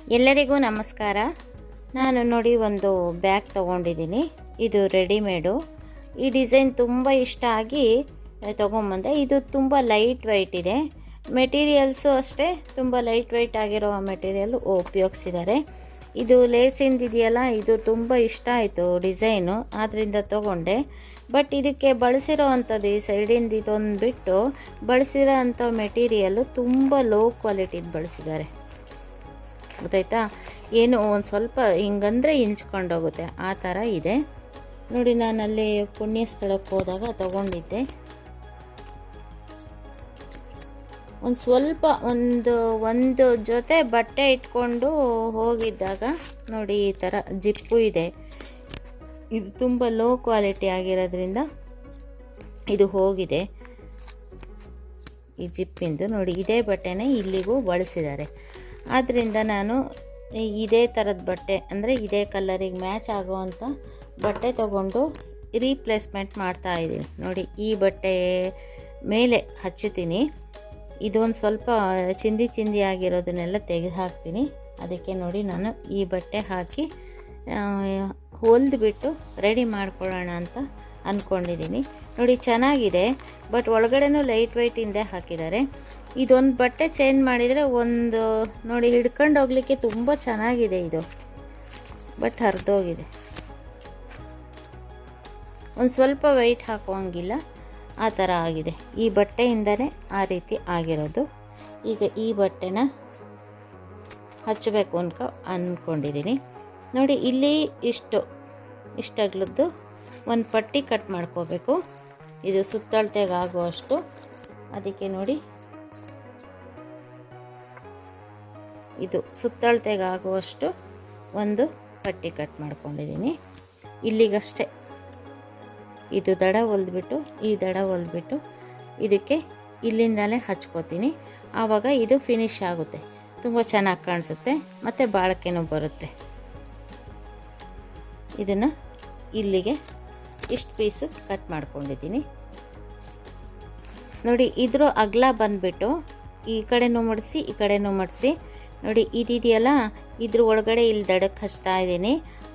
ಎಲ್ಲರಿಗೂ ನಮಸ್ಕಾರ. ನಾನು ನೋಡಿ ಒಂದು ಬ್ಯಾಗ್ ತೊಗೊಂಡಿದ್ದೀನಿ. ಇದು ರೆಡಿಮೇಡು. ಈ ಡಿಸೈನ್ ತುಂಬ ಇಷ್ಟ ಆಗಿ ತೊಗೊಂಬಂದೆ. ಇದು ತುಂಬ ಲೈಟ್ ವೆಯ್ಟ್ ಇದೆ. ಮೆಟೀರಿಯಲ್ಸು ಅಷ್ಟೇ ತುಂಬ ಲೈಟ್ ವೆಯ್ಟ್ ಆಗಿರೋ ಮೆಟೀರಿಯಲ್ ಉಪಯೋಗಿಸಿದ್ದಾರೆ. ಇದು ಲೇಸಿಂದಿದೆಯಲ್ಲ, ಇದು ತುಂಬ ಇಷ್ಟ ಆಯಿತು ಡಿಸೈನು, ಆದ್ದರಿಂದ ತೊಗೊಂಡೆ. ಬಟ್ ಇದಕ್ಕೆ ಬಳಸಿರೋ ಅಂಥದ್ದು ಈ ಸೈಡಿಂದ ಇದೊಂದು ಬಿಟ್ಟು ಬಳಸಿರೋ ಅಂಥ ಮೆಟೀರಿಯಲ್ಲು ತುಂಬ ಲೋ ಕ್ವಾಲಿಟಿದು ಬಳಸಿದ್ದಾರೆ. ಗೊತ್ತಾಯ್ತಾ? ಏನು ಒಂದು ಸ್ವಲ್ಪ ಹಿಂಗಂದರೆ ಹಿಂಚ್ಕೊಂಡೋಗುತ್ತೆ ಆ ಥರ ಇದೆ ನೋಡಿ. ನಾನಲ್ಲಿ ಪುಣ್ಯ ಸ್ಥಳಕ್ಕೆ ಹೋದಾಗ ತೊಗೊಂಡಿದ್ದೆ. ಒಂದು ಸ್ವಲ್ಪ ಒಂದು ಜೊತೆ ಬಟ್ಟೆ ಇಟ್ಕೊಂಡು ಹೋಗಿದ್ದಾಗ ನೋಡಿ ಈ ಥರ ಜಿಪ್ಪು ಇದೆ. ಇದು ತುಂಬ ಲೋ ಕ್ವಾಲಿಟಿ ಆಗಿರೋದ್ರಿಂದ ಇದು ಹೋಗಿದೆ ಈ ಜಿಪ್ಪಿಂದು. ನೋಡಿ ಇದೇ ಬಟ್ಟೆನೇ ಇಲ್ಲಿಗೂ ಬಳಸಿದ್ದಾರೆ. ಆದ್ದರಿಂದ ನಾನು ಇದೇ ಥರದ ಬಟ್ಟೆ ಅಂದರೆ ಇದೇ ಕಲರಿಗೆ ಮ್ಯಾಚ್ ಆಗೋವಂಥ ಬಟ್ಟೆ ತೊಗೊಂಡು ರೀಪ್ಲೇಸ್ಮೆಂಟ್ ಮಾಡ್ತಾಯಿದ್ದೀನಿ. ನೋಡಿ ಈ ಬಟ್ಟೆ ಮೇಲೆ ಹಚ್ಚುತ್ತೀನಿ. ಇದೊಂದು ಸ್ವಲ್ಪ ಚಿಂದಿ ಆಗಿರೋದನ್ನೆಲ್ಲ ತೆಗೆದು ಹಾಕ್ತೀನಿ. ಅದಕ್ಕೆ ನೋಡಿ ನಾನು ಈ ಬಟ್ಟೆ ಹಾಕಿ ಹೊಲಿದ್ಬಿಟ್ಟು ರೆಡಿ ಮಾಡ್ಕೊಳ್ಳೋಣ ಅಂತ ಅಂದ್ಕೊಂಡಿದ್ದೀನಿ. ನೋಡಿ ಚೆನ್ನಾಗಿದೆ, ಬಟ್ ಒಳಗಡೆನೂ ಲೈಟ್ ವೆಯ್ಟಿಂದೇ ಹಾಕಿದ್ದಾರೆ. ಇದೊಂದು ಬಟ್ಟೆ ಚೇಂಜ್ ಮಾಡಿದರೆ ಒಂದು ನೋಡಿ ಹಿಡ್ಕೊಂಡು ಹೋಗ್ಲಿಕ್ಕೆ ತುಂಬ ಚೆನ್ನಾಗಿದೆ ಇದು, ಬಟ್ ಹರಿದೋಗಿದೆ. ಒಂದು ಸ್ವಲ್ಪ ವೆಯ್ಟ್ ಹಾಕುವಂಗಿಲ್ಲ ಆ ಥರ ಆಗಿದೆ. ಈ ಬಟ್ಟೆಯಿಂದನೇ ಆ ರೀತಿ ಆಗಿರೋದು. ಈಗ ಈ ಬಟ್ಟೆನ ಹಚ್ಚಬೇಕು ಅಂದ್ಕೊಂಡಿದ್ದೀನಿ. ನೋಡಿ ಇಲ್ಲಿ ಇಷ್ಟಗ್ಲದ್ದು ಒಂದು ಪಟ್ಟಿ ಕಟ್ ಮಾಡ್ಕೋಬೇಕು. ಇದು ಸುತ್ತಳತೆಗೆ ಆಗುವಷ್ಟು. ಅದಕ್ಕೆ ನೋಡಿ ಇದು ಸುತ್ತಳತೆಗೆ ಆಗುವಷ್ಟು ಒಂದು ಪಟ್ಟಿ ಕಟ್ ಮಾಡ್ಕೊಂಡಿದ್ದೀನಿ. ಇಲ್ಲಿಗಷ್ಟೇ ಇದು ದಡ ಹೊಲಿದ್ಬಿಟ್ಟು ಈ ದಡ ಹೊಲಿದ್ಬಿಟ್ಟು ಇದಕ್ಕೆ ಇಲ್ಲಿಂದಲೇ ಹಚ್ಕೋತೀನಿ. ಆವಾಗ ಇದು ಫಿನಿಶ್ ಆಗುತ್ತೆ, ತುಂಬ ಚೆನ್ನಾಗಿ ಕಾಣಿಸುತ್ತೆ ಮತ್ತು ಬಾಳಿಕೆನೂ ಬರುತ್ತೆ. ಇದನ್ನು ಇಲ್ಲಿಗೆ ಇಷ್ಟು ಪೀಸು ಕಟ್ ಮಾಡ್ಕೊಂಡಿದ್ದೀನಿ. ನೋಡಿ ಇದ್ರ ಅಗಲ ಬಂದುಬಿಟ್ಟು ಈ ಕಡೆನೂ ಮಡಿಸಿ ಈ ಕಡೆನೂ ಮಡಿಸಿ ನೋಡಿ ಇದಿದೆಯಲ್ಲ, ಇದ್ರ ಒಳಗಡೆ ಇಲ್ಲಿ ದಡಕ್ಕೆ ಹಚ್ತಾ ಇದ್ದೀನಿ.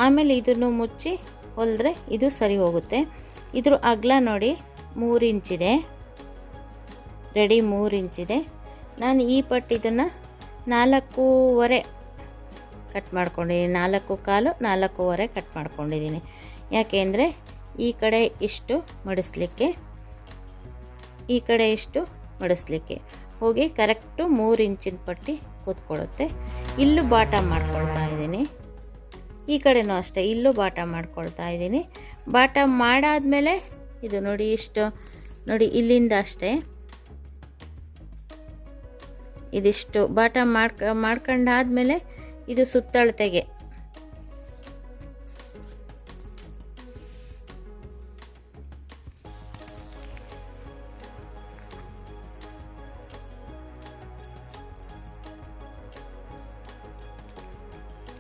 ಆಮೇಲೆ ಇದನ್ನು ಮುಚ್ಚಿ ಹೊಲಿದ್ರೆ ಇದು ಸರಿ ಹೋಗುತ್ತೆ. ಇದ್ರ ಅಗಲ ನೋಡಿ 3 ಇಂಚಿದೆ, ರೆಡಿ 3 ಇಂಚಿದೆ. ನಾನು ಈ ಪಟ್ಟಿದನ್ನು 4.25 ಕಟ್ ಮಾಡ್ಕೊಂಡಿದ್ದೀನಿ. 4.25 4.25 ಕಟ್ ಮಾಡ್ಕೊಂಡಿದ್ದೀನಿ. ಯಾಕೆಂದರೆ ಈ ಕಡೆ ಇಷ್ಟು ಮಡಿಸ್ಲಿಕ್ಕೆ, ಈ ಕಡೆ ಇಷ್ಟು ಮಡಿಸ್ಲಿಕ್ಕೆ ಹೋಗಿ ಕರೆಕ್ಟು 3 ಇಂಚಿನ ಪಟ್ಟಿ ಕೂತ್ಕೊಳ್ಳುತ್ತೆ. ಇಲ್ಲೂ ಬಾಟಮ್ ಮಾಡ್ಕೊಳ್ತಾ ಇದ್ದೀನಿ. ಈ ಕಡೆನೂ ಅಷ್ಟೇ, ಇಲ್ಲೂ ಬಾಟಮ್ ಮಾಡ್ಕೊಳ್ತಾ ಇದ್ದೀನಿ. ಬಾಟಮ್ ಮಾಡಾದಮೇಲೆ ಇದು ನೋಡಿ ಇಷ್ಟು ನೋಡಿ ಇಲ್ಲಿಂದ ಅಷ್ಟೇ ಇದಿಷ್ಟು ಬಾಟಮ್ ಮಾಡ್ಕೊಂಡಾದ್ಮೇಲೆ ಇದು ಸುತ್ತಳತೆಗೆ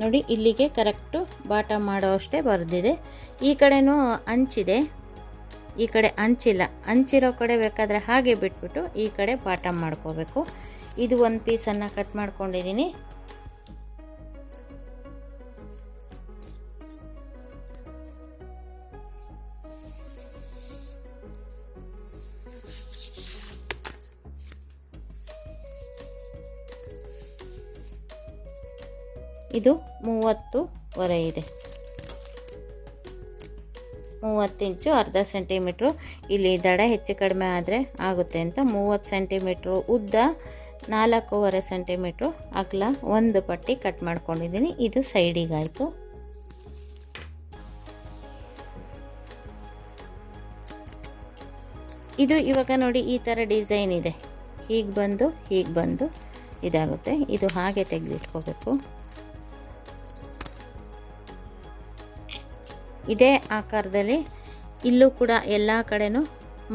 ನೋಡಿ ಇಲ್ಲಿಗೆ ಕರೆಕ್ಟು ಬಾಟಮ್ ಮಾಡೋ ಅಷ್ಟೇ ಬರೆದಿದೆ. ಈ ಕಡೆನೂ ಅಂಚಿದೆ, ಈ ಕಡೆ ಅಂಚಿಲ್ಲ. ಅಂಚಿರೋ ಕಡೆ ಬೇಕಾದರೆ ಹಾಗೆ ಬಿಟ್ಬಿಟ್ಟು ಈ ಕಡೆ ಬಾಟಮ್ ಮಾಡ್ಕೋಬೇಕು. ಇದು ಒಂದು ಪೀಸನ್ನು ಕಟ್ ಮಾಡ್ಕೊಂಡಿದ್ದೀನಿ. ಇದು 30 ಇದೆ, 30 ಇಂಚು ಅರ್ಧ ಸೆಂಟಿಮೀಟ್ರು. ಇಲ್ಲಿ ದಡ ಹೆಚ್ಚು ಕಡಿಮೆ ಆದರೆ ಆಗುತ್ತೆ ಅಂತ 30 ಸೆಂಟಿಮೀಟ್ರು ಉದ್ದ, 4.25 ಸೆಂಟಿಮೀಟ್ರು ಅಗಲ ಒಂದು ಪಟ್ಟಿ ಕಟ್ ಮಾಡ್ಕೊಂಡಿದ್ದೀನಿ. ಇದು ಸೈಡಿಗಾಯಿತು. ಇದು ಇವಾಗ ನೋಡಿ ಈ ಥರ ಡಿಸೈನ್ ಇದೆ. ಹೀಗೆ ಬಂದು ಇದಾಗುತ್ತೆ. ಇದು ಹಾಗೆ ತೆಗೆದಿಟ್ಕೋಬೇಕು. ಇದೇ ಆಕಾರದಲ್ಲಿ ಇಲ್ಲೂ ಕೂಡ ಎಲ್ಲ ಕಡೆನೂ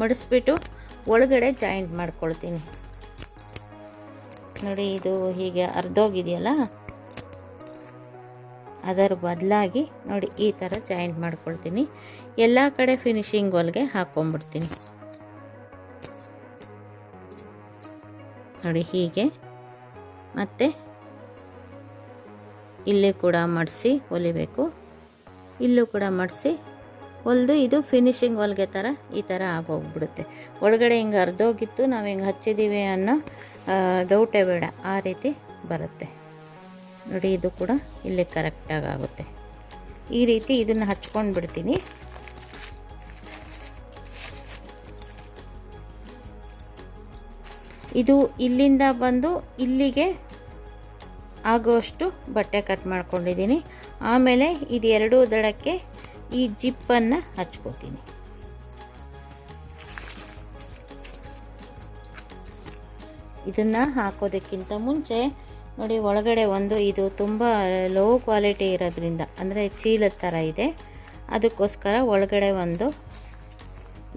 ಮಡಿಸ್ಬಿಟ್ಟು ಒಳಗಡೆ ಜಾಯಿಂಟ್ ಮಾಡ್ಕೊಳ್ತೀನಿ. ನೋಡಿ ಇದು ಹೀಗೆ ಅರ್ಧೋಗಿದೆಯಲ್ಲ, ಅದರ ಬದಲಾಗಿ ನೋಡಿ ಈ ಥರ ಜಾಯಿಂಟ್ ಮಾಡ್ಕೊಳ್ತೀನಿ. ಎಲ್ಲ ಕಡೆ ಫಿನಿಶಿಂಗ್ ಹೊಲಿಗೆ ಹಾಕ್ಕೊಂಬಿಡ್ತೀನಿ. ನೋಡಿ ಹೀಗೆ. ಮತ್ತು ಇಲ್ಲಿ ಕೂಡ ಮಡಿಸಿ ಹೊಲಿಬೇಕು, ಇಲ್ಲೂ ಕೂಡ ಮಡಿಸಿ ಹೊಲಿದು ಇದು ಫಿನಿಶಿಂಗ್ ಹೊಲಿಗೆ ಥರ ಈ ಥರ ಆಗೋಗ್ಬಿಡುತ್ತೆ. ಒಳಗಡೆ ಹಿಂಗೆ ಅರ್ಧೋಗಿತ್ತು, ನಾವು ಹಿಂಗೆ ಹಚ್ಚಿದ್ದೀವಿ ಅನ್ನೋ ಡೌಟೇ ಬೇಡ, ಆ ರೀತಿ ಬರುತ್ತೆ ನೋಡಿ. ಇದು ಕೂಡ ಇಲ್ಲಿ ಕರೆಕ್ಟಾಗಿ ಆಗುತ್ತೆ. ಈ ರೀತಿ ಇದನ್ನು ಹಚ್ಕೊಂಡು ಬಿಡ್ತೀನಿ. ಇದು ಇಲ್ಲಿಂದ ಬಂದು ಇಲ್ಲಿಗೆ ಆಗೋಷ್ಟು ಬಟ್ಟೆ ಕಟ್ ಮಾಡ್ಕೊಂಡಿದ್ದೀನಿ. ಆಮೇಲೆ ಇದು ಎರಡೂ ದಡಕ್ಕೆ ಈ ಜಿಪ್ಪನ್ನು ಹಚ್ಕೋತೀನಿ. ಇದನ್ನು ಹಾಕೋದಕ್ಕಿಂತ ಮುಂಚೆ ನೋಡಿ, ಒಳಗಡೆ ಒಂದು ಇದು ತುಂಬ ಲೋ ಕ್ವಾಲಿಟಿ ಇರೋದ್ರಿಂದ, ಅಂದರೆ ಚೀಲದ ಥರ ಇದೆ, ಅದಕ್ಕೋಸ್ಕರ ಒಳಗಡೆ ಒಂದು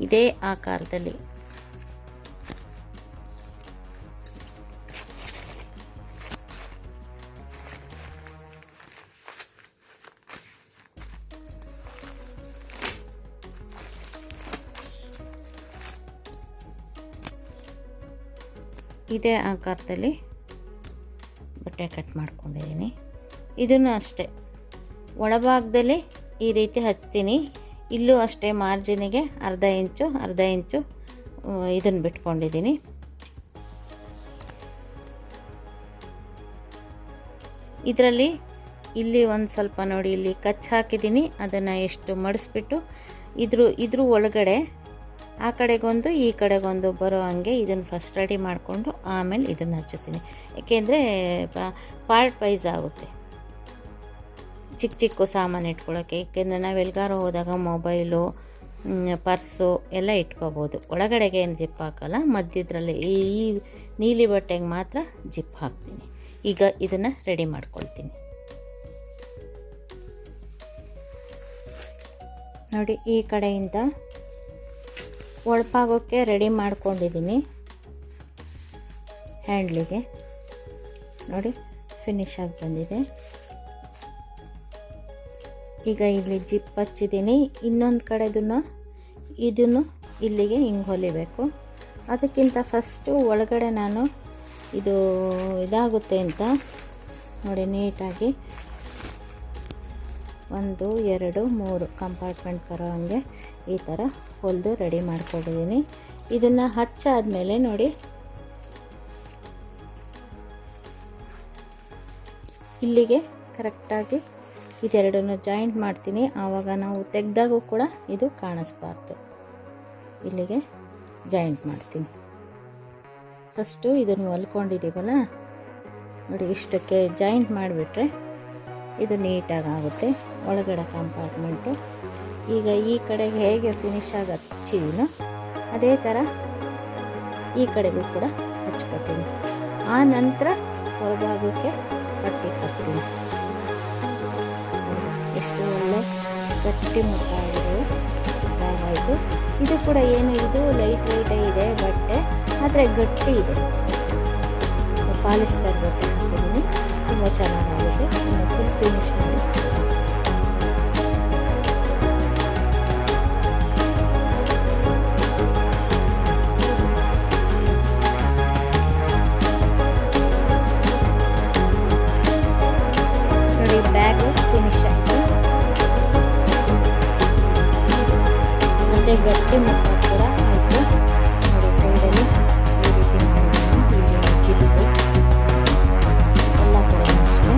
ಇದೇ ಆಕಾರದಲ್ಲಿ ಇದೇ ಆಕಾರದಲ್ಲಿ ಬಟ್ಟೆ ಕಟ್ ಮಾಡ್ಕೊಂಡಿದ್ದೀನಿ. ಇದನ್ನು ಅಷ್ಟೇ ಒಳಭಾಗದಲ್ಲಿ ಈ ರೀತಿ ಹಚ್ತೀನಿ. ಇಲ್ಲೂ ಅಷ್ಟೇ ಮಾರ್ಜಿನಿಗೆ ಅರ್ಧ ಇಂಚು ಇದನ್ನು ಬಿಟ್ಕೊಂಡಿದ್ದೀನಿ. ಇದರಲ್ಲಿ ಇಲ್ಲಿ ಒಂದು ಸ್ವಲ್ಪ ನೋಡಿ, ಇಲ್ಲಿ ಕಚ್ ಹಾಕಿದ್ದೀನಿ, ಅದನ್ನು ಎಷ್ಟು ಮಡಿಸ್ಬಿಟ್ಟು ಇದ್ರ ಒಳಗಡೆ ಆ ಕಡೆಗೊಂದು ಈ ಕಡೆಗೊಂದು ಬರೋ ಹಂಗೆ ಇದನ್ನು ಫಸ್ಟ್ ರೆಡಿ ಮಾಡಿಕೊಂಡು ಆಮೇಲೆ ಇದನ್ನು ಹಚ್ಚುತ್ತೀನಿ. ಏಕೆಂದರೆ ಪಾರ್ಟ್ ವೈಸ್ ಆಗುತ್ತೆ, ಚಿಕ್ಕ ಸಾಮಾನು ಇಟ್ಕೊಳ್ಳೋಕ್ಕೆ. ಏಕೆಂದರೆ ನಾವು ಎಲ್ಗಾರು ಹೋದಾಗ ಮೊಬೈಲು, ಪರ್ಸು ಎಲ್ಲ ಇಟ್ಕೋಬೋದು. ಒಳಗಡೆಗೆ ಏನು ಜಿಪ್ ಹಾಕಲ್ಲ, ಮಧ್ಯದ್ರಲ್ಲಿ ಈ ನೀಲಿ ಬಟ್ಟೆಗೆ ಮಾತ್ರ ಜಿಪ್ ಹಾಕ್ತೀನಿ. ಈಗ ಇದನ್ನು ರೆಡಿ ಮಾಡ್ಕೊಳ್ತೀನಿ ನೋಡಿ. ಈ ಕಡೆಯಿಂದ ಒಳಪಾಗೋಕ್ಕೆ ರೆಡಿ ಮಾಡ್ಕೊಂಡಿದ್ದೀನಿ. ಹ್ಯಾಂಡ್ಲಿಗೆ ನೋಡಿ ಫಿನಿಶ್ ಆಗಿ ಬಂದಿದೆ. ಈಗ ಇಲ್ಲಿ ಜಿಪ್ ಹಚ್ಚಿದ್ದೀನಿ. ಇನ್ನೊಂದು ಕಡೆದನ್ನು ಇದನ್ನು ಇಲ್ಲಿಗೆ ಹಿಂಗೆ ಹೊಲಿಬೇಕು. ಅದಕ್ಕಿಂತ ಫಸ್ಟು ಒಳಗಡೆ ನಾನು ಇದು ಇದಾಗುತ್ತೆ ಅಂತ ನೋಡಿ ನೀಟಾಗಿ 1 2 3 ಕಂಪಾರ್ಟ್ಮೆಂಟ್ ಬರೋ ಹಂಗೆ ಈ ಥರ ಹೊಲಿದು ರೆಡಿ ಮಾಡ್ಕೊಂಡಿದ್ದೀನಿ. ಇದನ್ನು ಹಚ್ಚಾದಮೇಲೆ ನೋಡಿ ಇಲ್ಲಿಗೆ ಕರೆಕ್ಟಾಗಿ ಇದೆರಡನ್ನು ಜಾಯಿಂಟ್ ಮಾಡ್ತೀನಿ. ಆವಾಗ ನಾವು ತೆಗೆದಾಗೂ ಕೂಡ ಇದು ಕಾಣಿಸ್ಬಾರ್ದು. ಇಲ್ಲಿಗೆ ಜಾಯಿಂಟ್ ಮಾಡ್ತೀನಿ. ಫಸ್ಟು ಇದನ್ನು ಹೊಲ್ಕೊಂಡಿದ್ದೀವಲ್ಲ ನೋಡಿ, ಇಷ್ಟಕ್ಕೆ ಜಾಯಿಂಟ್ ಮಾಡಿಬಿಟ್ರೆ ಇದು ನೀಟಾಗಿ ಆಗುತ್ತೆ ಒಳಗಡೆ ಕಂಪಾರ್ಟ್ಮೆಂಟು. ಈಗ ಈ ಕಡೆಗೆ ಹೇಗೆ ಫಿನಿಶ್ ಆಗಿ ಹಚ್ಚಿದೀನೋ ಅದೇ ಥರ ಈ ಕಡೆಗೂ ಕೂಡ ಹಚ್ಕೊತೀನಿ. ಆ ನಂತರ ಹೊರಭಾಗಕ್ಕೆ ಪಟ್ಟಿ ಕಟ್ತೀನಿ. ಎಷ್ಟು ಒಳ್ಳೆ ಗಟ್ಟಿ ಮುಟ್ಟಾಗಿರೋದು. ಇದು ಕೂಡ ಏನು, ಇದು ಲೈಟ್ ವೆಯ್ಟೇ ಇದೆ ಬಟ್ಟೆ, ಆದರೆ ಗಟ್ಟಿ ಇದೆ. ಪಾಲಿಸ್ಟರ್ ಬಟ್ಟೆ ಹಾಕಿದ್ದೀನಿ, ತುಂಬ ಚೆನ್ನಾಗಾಗುತ್ತೆ. ಫುಲ್ ಫಿನಿಶ್ ಮಾಡಿ ನೋಡಿ. ಬ್ಯಾಗ್ ಫಿನಿಶ್ ಆಯಿತು. ಮತ್ತು ಗಟ್ಟಿ ಮುಟ್ಟ ಕೂಡ ಆಯಿತು ನೋಡಿ. ಸೈಡಲ್ಲಿ ಈ ರೀತಿ ಮಾಡಿದ್ದೀನಿ. ಇಲ್ಲಿ ಜಿಪ್ಪು ಎಲ್ಲ ಕಡೆ ಅಷ್ಟೇ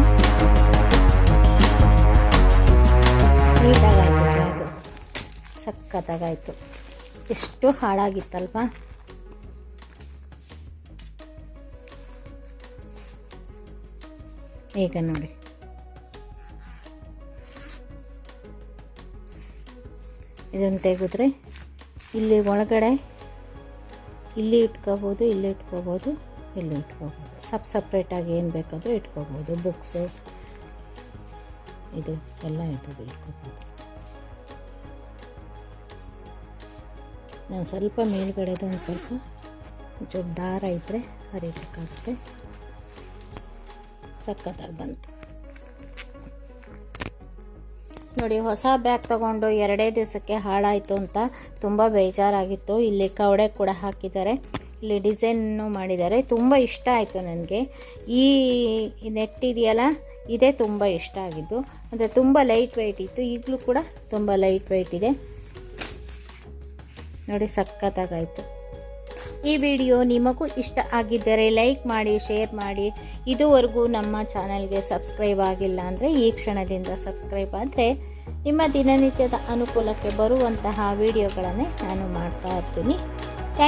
ನೀಟಾಗಾಯಿತು. ಬ್ಯಾಗು ಸಖತ್ತಾಗಾಯಿತು. ಎಷ್ಟು ಹಾಳಾಗಿತ್ತಲ್ವ. ಈಗ ನೋಡಿ ಇದನ್ನು ತೆಗೆದ್ರೆ ಇಲ್ಲಿ ಒಳಗಡೆ ಇಲ್ಲಿ ಇಟ್ಕೋಬೋದು, ಇಲ್ಲಿ ಇಟ್ಕೋಬೋದು, ಇಲ್ಲಿ ಇಟ್ಕೋಬೋದು. ಸಪ್ರೇಟಾಗಿ ಏನು ಬೇಕಾದರೂ ಇಟ್ಕೋಬೋದು. ಬುಕ್ಸು ಇದು ಎಲ್ಲ ಇದು ಇಟ್ಕೋಬೋದು. ನಾನು ಸ್ವಲ್ಪ ಮೇಲ್ಗಡೆದು ಒಂದು ಸ್ವಲ್ಪ ಒಂಚೂರು ದಾರ ಇದ್ದರೆ ಹರಿಬೇಕಾಗುತ್ತೆ. ಸಖತ್ತಾಗಿ ಬಂತು ನೋಡಿ. ಹೊಸ ಬ್ಯಾಗ್ ತೊಗೊಂಡು 2 ದಿವಸಕ್ಕೆ ಹಾಳಾಯಿತು ಅಂತ ತುಂಬ ಬೇಜಾರಾಗಿತ್ತು. ಇಲ್ಲಿ ಕವಡೆ ಕೂಡ ಹಾಕಿದ್ದಾರೆ. ಇಲ್ಲಿ ಡಿಸೈನ್ನು ಮಾಡಿದ್ದಾರೆ. ತುಂಬ ಇಷ್ಟ ಆಯಿತು ನನಗೆ. ಈ ನೆಟ್ ಇದೆಯಲ್ಲ, ಇದೇ ತುಂಬ ಇಷ್ಟ ಆಗಿದ್ದು. ಅಂದರೆ ತುಂಬ ಲೈಟ್ ವೆಯ್ಟ್ ಇತ್ತು, ಈಗಲೂ ಕೂಡ ತುಂಬ ಲೈಟ್ ವೆಯ್ಟ್ ಇದೆ ನೋಡಿ, ಸಖತ್ತಾಗಾಯಿತು. ಈ ವಿಡಿಯೋ ನಿಮಗೂ ಇಷ್ಟ ಆಗಿದ್ದರೆ ಲೈಕ್ ಮಾಡಿ, ಶೇರ್ ಮಾಡಿ. ಇದುವರೆಗೂ ನಮ್ಮ ಚಾನಲ್ಗೆ ಸಬ್ಸ್ಕ್ರೈಬ್ ಆಗಿಲ್ಲ ಅಂದರೆ ಈ ಕ್ಷಣದಿಂದ ಸಬ್ಸ್ಕ್ರೈಬ್ ಆದರೆ ನಿಮ್ಮ ದಿನನಿತ್ಯದ ಅನುಕೂಲಕ್ಕೆ ಬರುವಂತಹ ವಿಡಿಯೋಗಳನ್ನೇ ನಾನು ಮಾಡ್ತಾ ಇರ್ತೀನಿ.